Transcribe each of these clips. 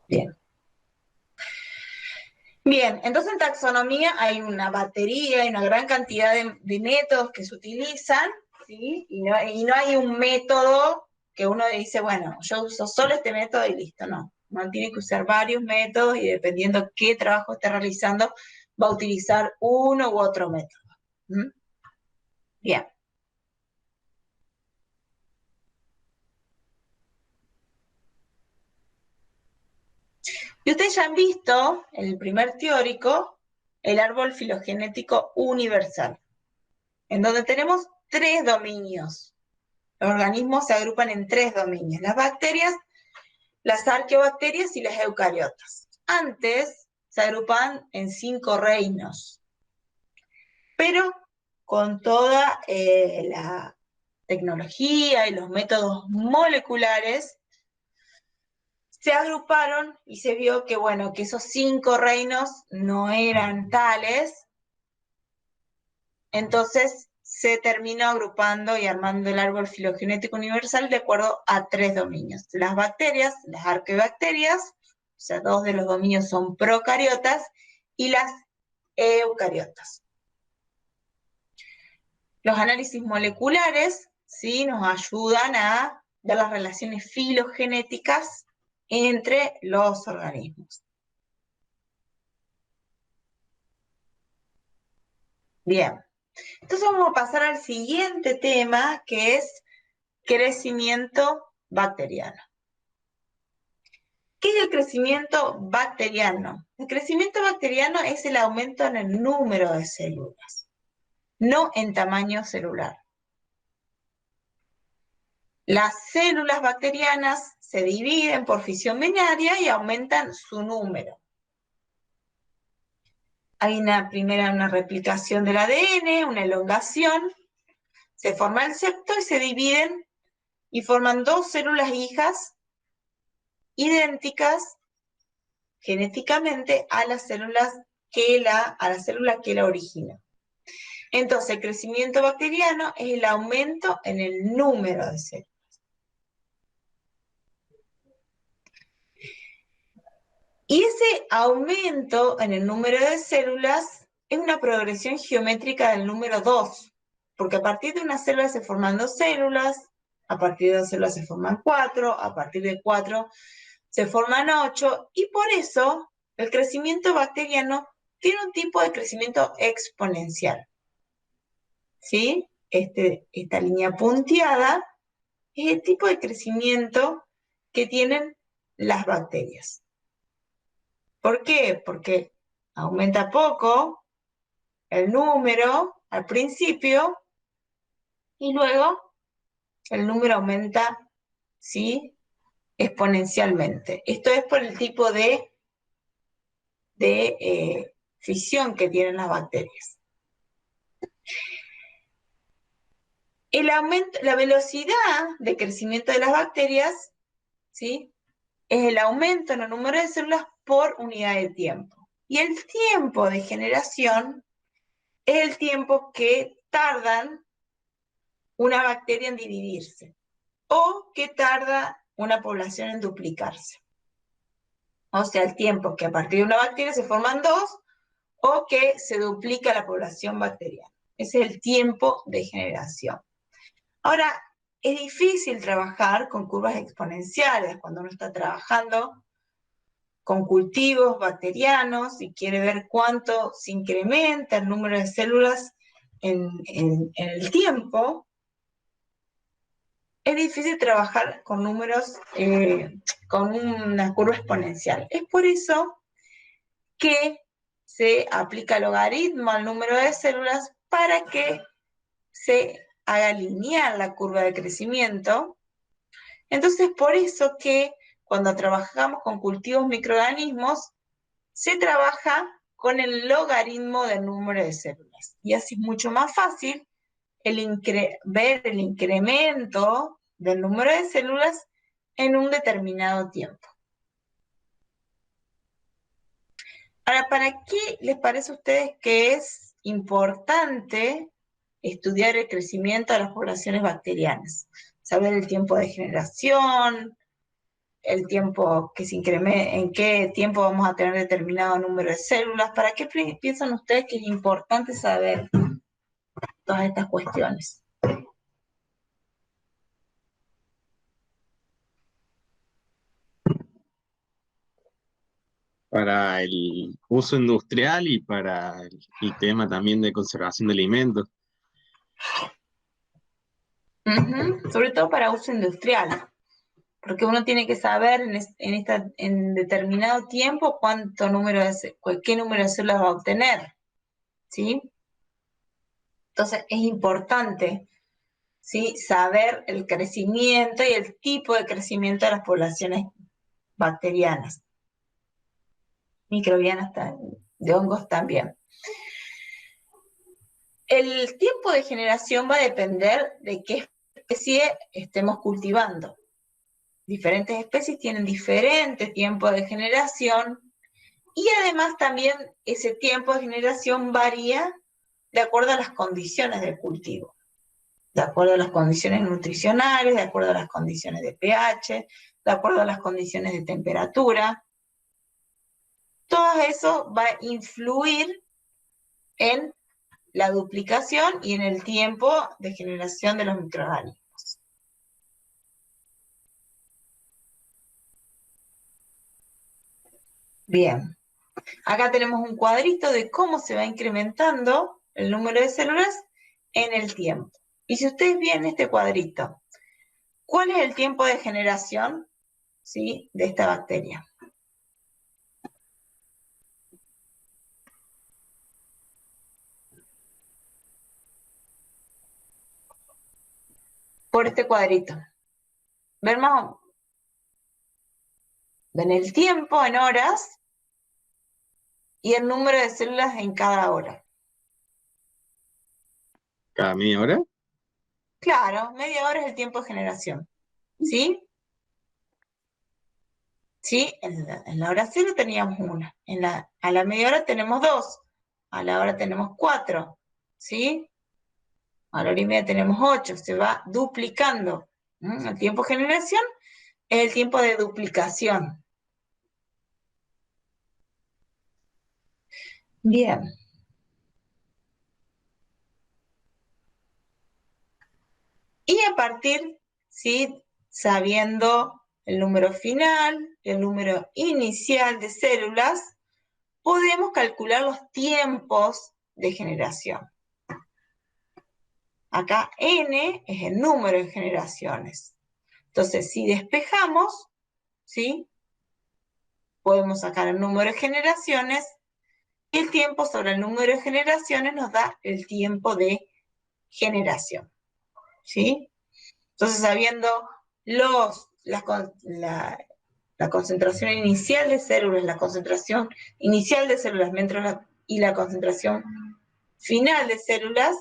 Bien. Bien, entonces en taxonomía hay una batería, hay una gran cantidad de métodos que se utilizan, ¿sí? Y no hay un método que uno dice, bueno, yo uso solo este método y listo, no. Uno tiene que usar varios métodos y dependiendo qué trabajo esté realizando, va a utilizar uno u otro método. ¿Mm? Bien. Y ustedes ya han visto, en el primer teórico, el árbol filogenético universal, en donde tenemos 3 dominios. Los organismos se agrupan en 3 dominios: las bacterias, las arqueobacterias y las eucariotas. Antes se agrupaban en 5 reinos, pero con toda la tecnología y los métodos moleculares, se agruparon y se vio que, bueno, que esos 5 reinos no eran tales, entonces se terminó agrupando y armando el árbol filogenético universal de acuerdo a 3 dominios. Las bacterias, las arqueobacterias, o sea, 2 de los dominios son procariotas, y las eucariotas. Los análisis moleculares, ¿sí?, nos ayudan a ver las relaciones filogenéticas entre los organismos. Bien, entonces vamos a pasar al siguiente tema, que es crecimiento bacteriano. ¿Qué es el crecimiento bacteriano? El crecimiento bacteriano es el aumento en el número de células, no en tamaño celular. Las células bacterianas se dividen por fisión binaria y aumentan su número. Hay una replicación del ADN, una elongación, se forma el septo y se dividen y forman 2 células hijas idénticas genéticamente a la célula que la origina. Entonces, el crecimiento bacteriano es el aumento en el número de células. Y ese aumento en el número de células es una progresión geométrica del número 2, porque a partir de una célula se forman 2 células, a partir de 2 células se forman 4, a partir de 4 se forman 8, y por eso el crecimiento bacteriano tiene un tipo de crecimiento exponencial. ¿Sí? Esta línea punteada es el tipo de crecimiento que tienen las bacterias. ¿Por qué? Porque aumenta poco el número al principio y luego el número aumenta, ¿sí?, exponencialmente. Esto es por el tipo de fisión que tienen las bacterias. La velocidad de crecimiento de las bacterias, ¿sí?, es el aumento en el número de células por unidad de tiempo. Y el tiempo de generación es el tiempo que tardan una bacteria en dividirse o que tarda una población en duplicarse. O sea, el tiempo que a partir de una bacteria se forman 2 o que se duplica la población bacteriana. Ese es el tiempo de generación. Ahora, es difícil trabajar con curvas exponenciales cuando uno está trabajando con cultivos bacterianos y quiere ver cuánto se incrementa el número de células en el tiempo. Es difícil trabajar con números, con una curva exponencial. Es por eso que se aplica logaritmo al número de células para que se haga lineal la curva de crecimiento. Entonces, por eso que cuando trabajamos con cultivos microorganismos, se trabaja con el logaritmo del número de células. Y así es mucho más fácil ver el incremento del número de células en un determinado tiempo. Ahora, ¿para qué les parece a ustedes que es importante estudiar el crecimiento de las poblaciones bacterianas? Saber el tiempo de generación, el tiempo que se incrementa, en qué tiempo vamos a tener determinado número de células. ¿Para qué piensan ustedes que es importante saber todas estas cuestiones? Para el uso industrial y para el tema también de conservación de alimentos. Sobre todo para uso industrial, porque uno tiene que saber en determinado tiempo qué número de células va a obtener, ¿sí? Entonces es importante, ¿sí?, saber el crecimiento y el tipo de crecimiento de las poblaciones bacterianas, microbianas, de hongos también. El tiempo de generación va a depender de qué especie estemos cultivando. Diferentes especies tienen diferente tiempo de generación y además también ese tiempo de generación varía de acuerdo a las condiciones del cultivo, de acuerdo a las condiciones nutricionales, de acuerdo a las condiciones de pH, de acuerdo a las condiciones de temperatura. Todo eso va a influir en la duplicación y en el tiempo de generación de los microorganismos. Bien, acá tenemos un cuadrito de cómo se va incrementando el número de células en el tiempo. Y si ustedes ven este cuadrito, ¿cuál es el tiempo de generación, ¿sí?, de esta bacteria? Por este cuadrito. Ven el tiempo en horas y el número de células en cada hora. ¿Cada media hora? Claro, media hora es el tiempo de generación. ¿Sí? ¿Sí? En la hora cero teníamos una. A la media hora tenemos dos. A la hora tenemos cuatro. ¿Sí? A la hora y media tenemos ocho. Se va duplicando. El tiempo de generación es el tiempo de duplicación. Bien. Y a partir, ¿sí?, sabiendo el número final, el número inicial de células, podemos calcular los tiempos de generación. Acá n es el número de generaciones. Entonces, si despejamos, ¿sí?, podemos sacar el número de generaciones y el tiempo sobre el número de generaciones nos da el tiempo de generación. ¿Sí? Entonces, sabiendo la concentración inicial de células, la concentración inicial de células y la concentración final de células,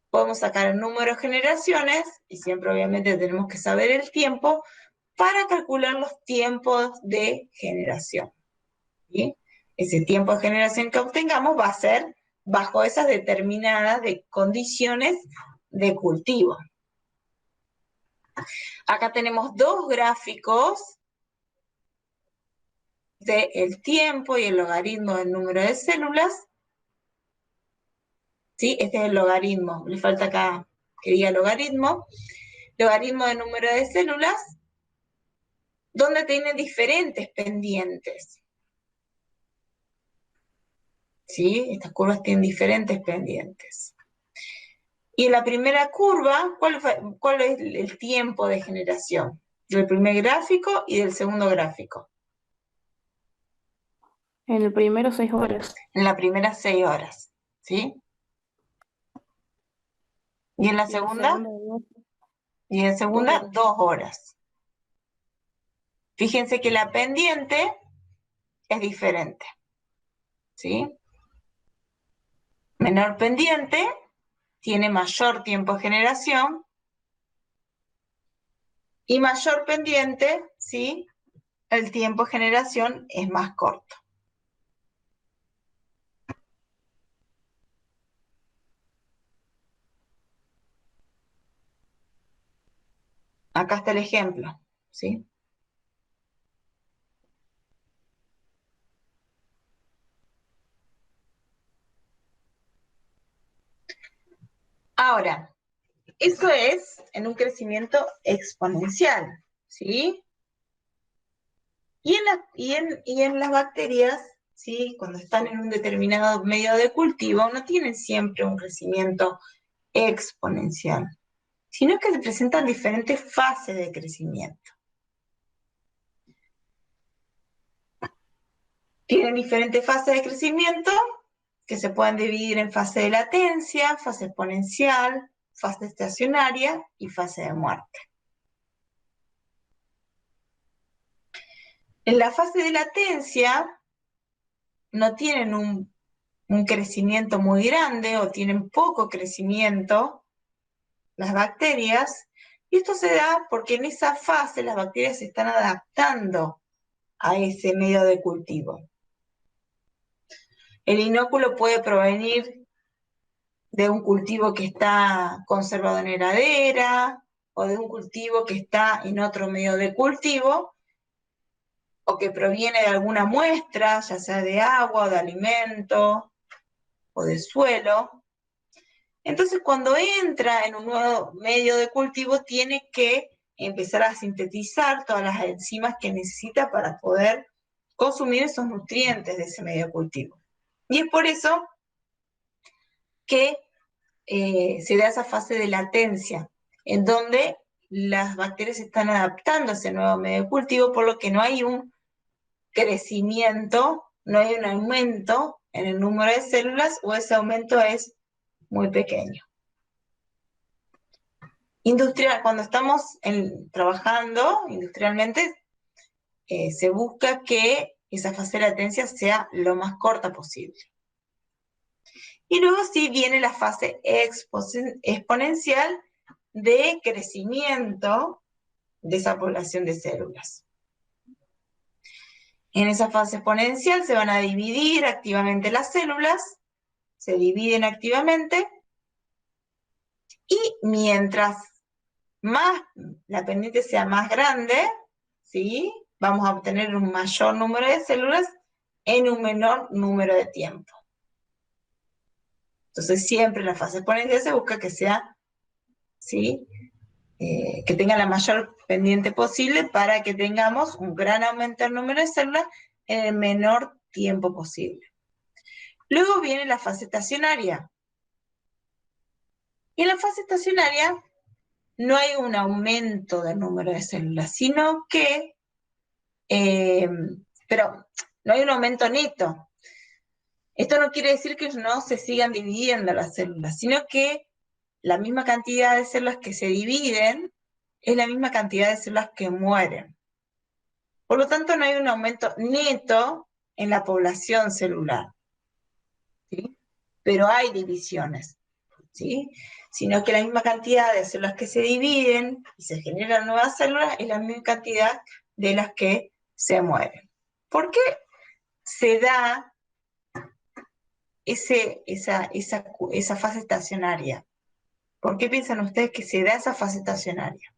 podemos sacar el número de generaciones, y siempre obviamente tenemos que saber el tiempo, para calcular los tiempos de generación. ¿Sí? Ese tiempo de generación que obtengamos va a ser bajo esas determinadas condiciones de cultivo. Acá tenemos dos gráficos del tiempo y el logaritmo del número de células. ¿Sí? Este es el logaritmo, le falta acá que diga logaritmo. Logaritmo del número de células, donde tiene diferentes pendientes. ¿Sí? Estas curvas tienen diferentes pendientes. Y en la primera curva, ¿cuál es el tiempo de generación? Del primer gráfico y del segundo gráfico. En el primero 6 horas. En la primera 6 horas. ¿Sí? ¿Y en la segunda? Y en la segunda 2 horas. Fíjense que la pendiente es diferente. ¿Sí? Menor pendiente tiene mayor tiempo de generación y mayor pendiente, ¿sí?, el tiempo de generación es más corto. Acá está el ejemplo. ¿sí? Ahora, eso es en un crecimiento exponencial, ¿sí? Y en las bacterias, ¿sí? Cuando están en un determinado medio de cultivo, no tienen siempre un crecimiento exponencial, sino que se presentan diferentes fases de crecimiento. Tienen diferentes fases de crecimiento que se pueden dividir en fase de latencia, fase exponencial, fase estacionaria y fase de muerte. En la fase de latencia no tienen un crecimiento muy grande o tienen poco crecimiento las bacterias, y esto se da porque en esa fase las bacterias se están adaptando a ese medio de cultivo. El inóculo puede provenir de un cultivo que está conservado en heladera, o de un cultivo que está en otro medio de cultivo, o que proviene de alguna muestra, ya sea de agua, o de alimento, o de suelo. Entonces, cuando entra en un nuevo medio de cultivo, tiene que empezar a sintetizar todas las enzimas que necesita para poder consumir esos nutrientes de ese medio de cultivo. Y es por eso que se da esa fase de latencia, en donde las bacterias se están adaptando a ese nuevo medio de cultivo, por lo que no hay un crecimiento, no hay un aumento en el número de células, o ese aumento es muy pequeño. Industrial, cuando estamos trabajando industrialmente, se busca que esa fase de latencia sea lo más corta posible. Y luego sí viene la fase exponencial de crecimiento de esa población de células. En esa fase exponencial se van a dividir activamente las células, se dividen activamente, y mientras más la pendiente sea más grande, ¿sí? Vamos a obtener un mayor número de células en un menor número de tiempo. Entonces siempre en la fase exponencial se busca que sea, ¿sí? Que tenga la mayor pendiente posible para que tengamos un gran aumento del número de células en el menor tiempo posible. Luego viene la fase estacionaria. Y en la fase estacionaria no hay un aumento del número de células, sino que, pero no hay un aumento neto. Esto no quiere decir que no se sigan dividiendo las células, sino que la misma cantidad de células que se dividen es la misma cantidad de células que mueren. Por lo tanto, no hay un aumento neto en la población celular, ¿sí? Pero hay divisiones, ¿sí? Sino que la misma cantidad de células que se dividen y se generan nuevas células es la misma cantidad de las que se mueren. ¿Por qué se da esa fase estacionaria? ¿Por qué piensan ustedes que se da esa fase estacionaria?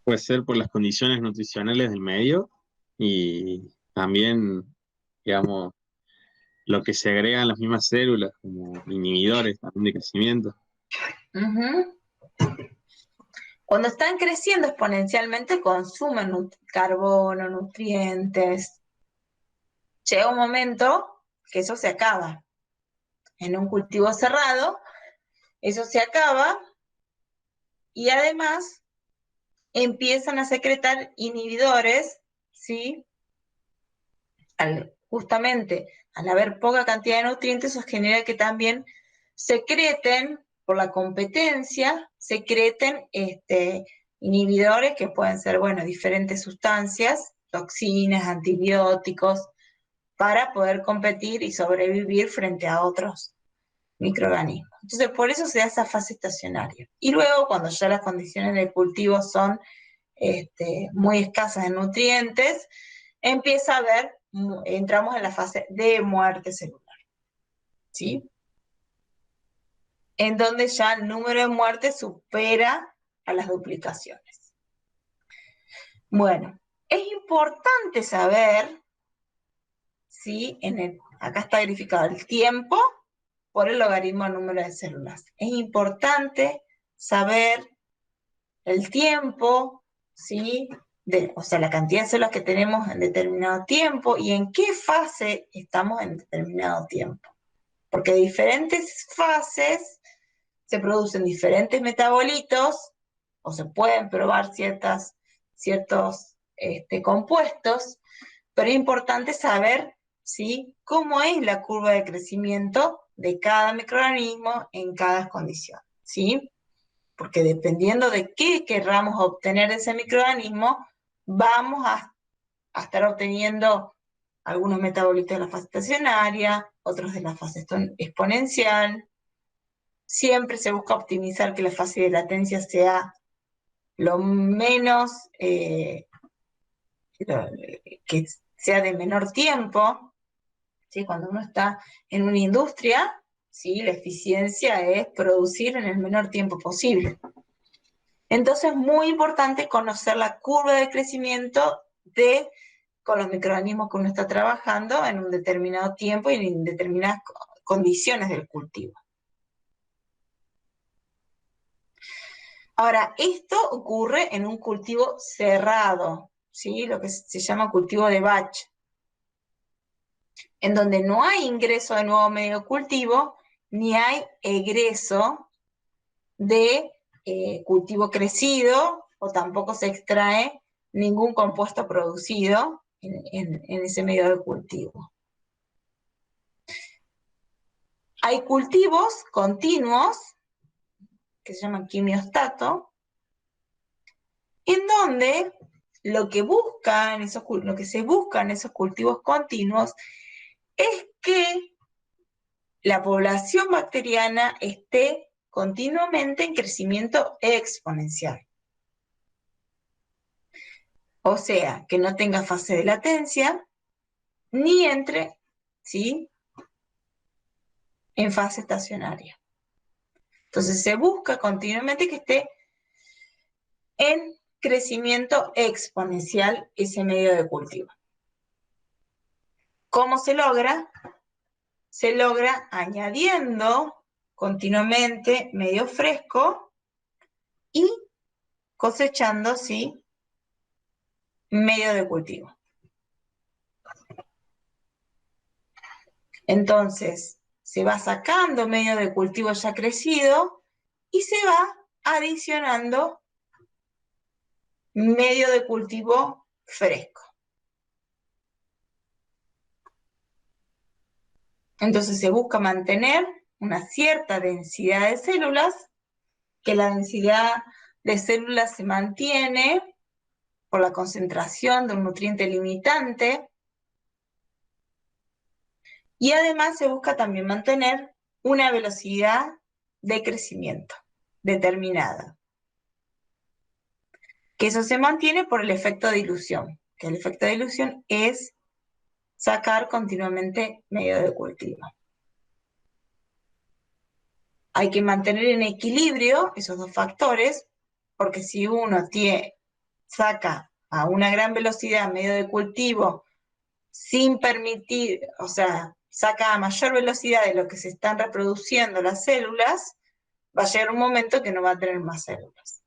Puede ser por las condiciones nutricionales del medio y también, digamos, lo que se agrega en las mismas células como inhibidores también de crecimiento. Uh-huh. Cuando están creciendo exponencialmente consumen carbono, nutrientes. Llega un momento que eso se acaba. En un cultivo cerrado, eso se acaba y además empiezan a secretar inhibidores, ¿sí? Justamente al haber poca cantidad de nutrientes, eso genera que también secreten, por la competencia, secreten inhibidores que pueden ser, bueno, diferentes sustancias, toxinas, antibióticos, para poder competir y sobrevivir frente a otros microorganismos. Entonces, por eso se da esa fase estacionaria. Y luego, cuando ya las condiciones de cultivo son muy escasas en nutrientes, empieza a haber, entramos en la fase de muerte celular, ¿sí? en donde ya el número de muertes supera a las duplicaciones. Bueno, es importante saber, ¿sí? Acá está verificado el tiempo por el logaritmo del número de células. Es importante saber el tiempo, ¿sí? O sea, la cantidad de células que tenemos en determinado tiempo y en qué fase estamos en determinado tiempo. Porque en diferentes fases se producen diferentes metabolitos o se pueden probar ciertos compuestos, pero es importante saber, ¿sí?, cómo es la curva de crecimiento de cada microorganismo en cada condición, ¿sí? Porque dependiendo de qué querramos obtener de ese microorganismo, vamos a estar obteniendo algunos metabolitos de la fase estacionaria, otros de la fase exponencial. Siempre se busca optimizar que la fase de latencia sea lo menos, que sea de menor tiempo, ¿sí? Cuando uno está en una industria, ¿sí?, la eficiencia es producir en el menor tiempo posible. Entonces es muy importante conocer la curva de crecimiento con los microorganismos que uno está trabajando en un determinado tiempo y en determinadas condiciones del cultivo. Ahora, esto ocurre en un cultivo cerrado, ¿sí?, lo que se llama cultivo de batch, en donde no hay ingreso de nuevo medio cultivo, ni hay egreso de cultivo crecido, o tampoco se extrae ningún compuesto producido en ese medio de cultivo. Hay cultivos continuos, que se llaman quimiostato, en donde lo que se busca en esos cultivos continuos es que la población bacteriana esté continuamente en crecimiento exponencial. O sea, que no tenga fase de latencia, ni entre, ¿sí?, en fase estacionaria. Entonces se busca continuamente que esté en crecimiento exponencial ese medio de cultivo. ¿Cómo se logra? Se logra añadiendo continuamente medio fresco y cosechando, ¿sí?, medio de cultivo. Entonces, se va sacando medio de cultivo ya crecido y se va adicionando medio de cultivo fresco. Entonces se busca mantener una cierta densidad de células, que la densidad de células se mantiene por la concentración de un nutriente limitante, y además se busca también mantener una velocidad de crecimiento determinada. Que eso se mantiene por el efecto de dilución, que el efecto de dilución es sacar continuamente medio de cultivo. Hay que mantener en equilibrio esos dos factores, porque si uno saca a una gran velocidad medio de cultivo sin permitir, o sea, saca a mayor velocidad de lo que se están reproduciendo las células, va a llegar un momento que no va a tener más células.